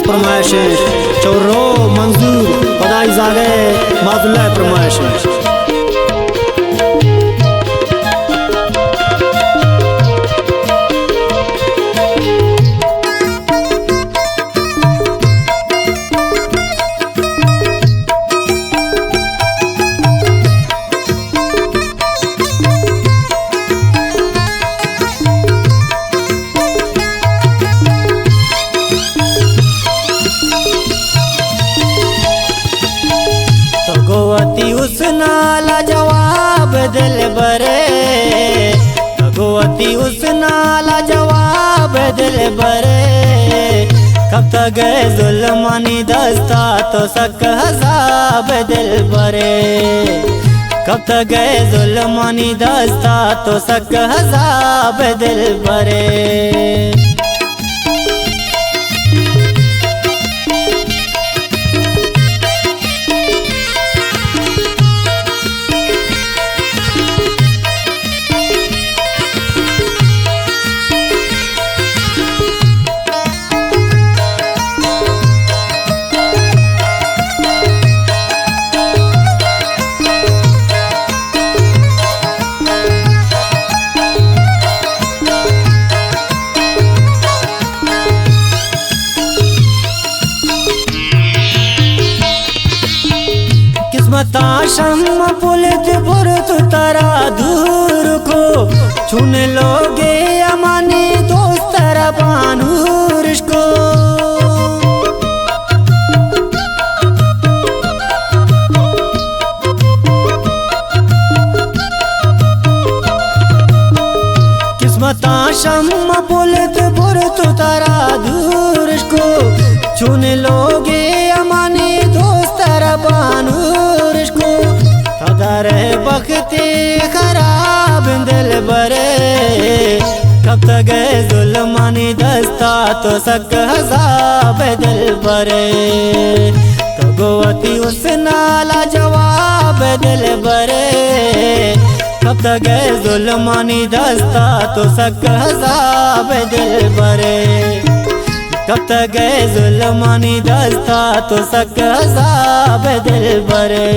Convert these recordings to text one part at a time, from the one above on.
खास फरमाइश चौरो मंजूर पदाई जागे माजुल्ला फरमाइश भगवती उस नाला जवाब दिल बरे, भगवती उस नाला जवाब दिल बरे। कब तक गए जुल्मानी दस्ता तो सक हजाब दिल बरे, कब तक गए जुल्मानी दस्ता तो सक हजाब दिल बरे। किस्मता शम्म पुलित बुरत तरा दूर को चुन लोगे अमानी दोस्त रबानूर को। किस्मता शम्म पुलित बुरत तरा दूर को चुन लोगे अमानी दोस्त रबानूर कदर बख्ती खराब दिल बरे। कब तक गए जुल्मानी दस्ता तो सक हजाब दिल बरे। भगवती उस नाला जवाब दिल बरे। कब तक गए जुल्मानी दस्ता तो सक हजाब दिल बरे। कब तक गए जुल्मानी दस्ता तो सक हजाब दिल बरे।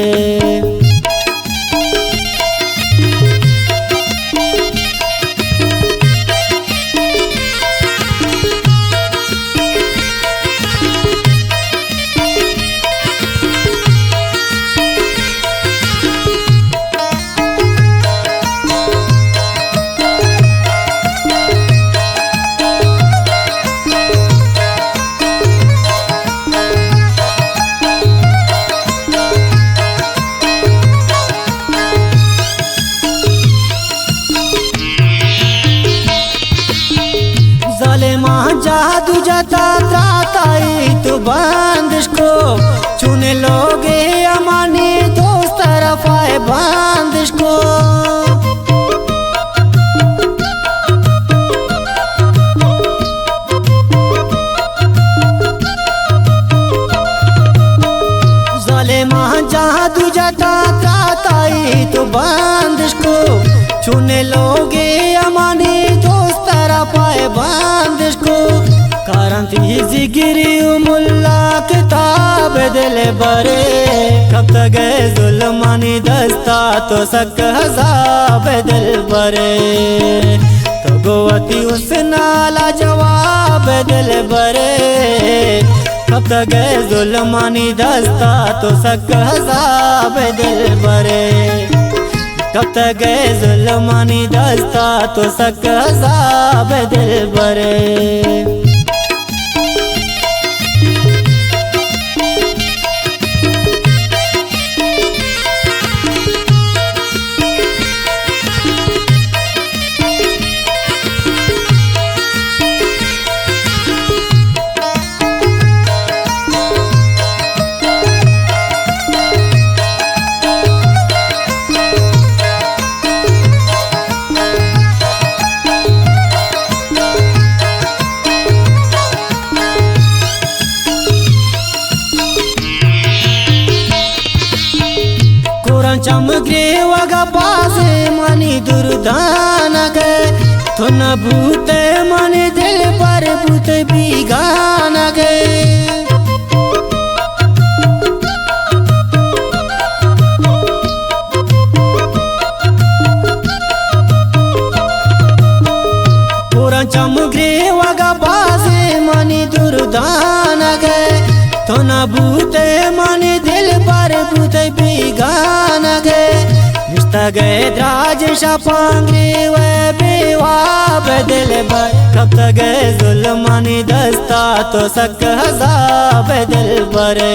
जादू जता त्राताई तो बंदिश को चुन लोगे अमानी दोस्त रफाए बंदिश को। ज़ालिमा जादू जता त्राताई तो बंदिश को चुन लोगे अमानी दोस्त रफाए बंदिश को। कांति जिगिरी मुल्ला किताब दिल बरे। कब तक गए जुल्मानी दस्ता तो सक हजाब दिल बरे। भगवती उस नाला जवाब दिल बरे। कब तक गए जुल्मानी दस्ता तो सक हजाब दिल बरे। कब तक गए जुल्मानी दस्ता तो सक हजाब दिल बरे। चमग्रे वगा पासे मनी दुर्दान गए तो न भूते मनी दिल पर भूत भी गाना गए। ग्रीवगा बाजे मनी दुर्दान गए तो न बूते मनी दिल पर बूते बिगान गए रिश्ता गए द्राज शापांगी वे बेवा बदल भर कब तक गए जुल्मानी दस्ता तो सक हजाब दिल भरे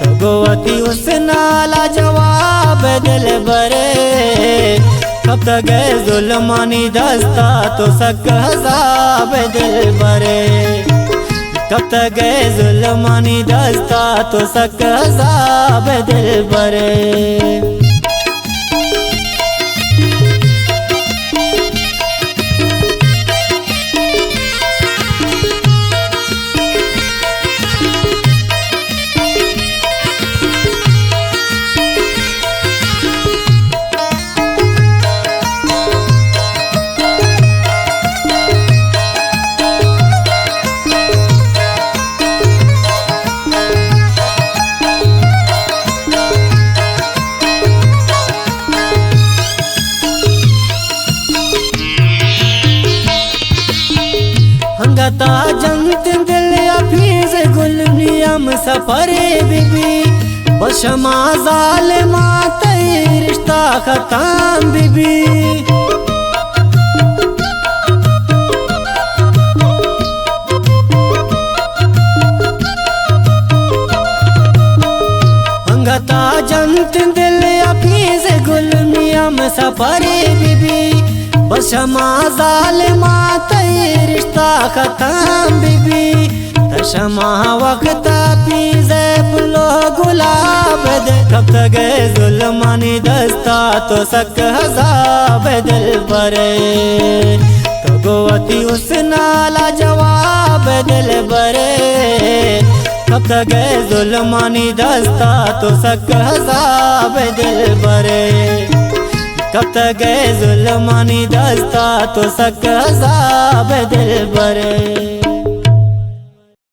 तो गोवती उस नाला जवाब दिल भरे कब तक गए जुल्मानी दस्ता तो सक हजाब दिल भरे कब तक गए जुल्मानी दस्ता तो सक हजाब दिल भरे हंगता जंत दिल अफीज गुल नियम सफरे बीबी बशमा जालिमा तई रिश्ता खत्म बीबी हंगता जंत दिल अफीज गुल नियम सफरे बीबी बशमा जालिमा तई रिश्ता खत्म बीबी तशमा वक्त पीजे फुलो गुलाब दे कब तक गए जुल्मानी दस्ता तो सक हजाब दिल भरे तो गोवती उस नाला जवाब दिल भरे कब तक गए जुल्मानी दस्ता तो सक हजाब दिल भरे कब तक गए जुल्मानी दस्ता तो सक हजाब दिल भरे।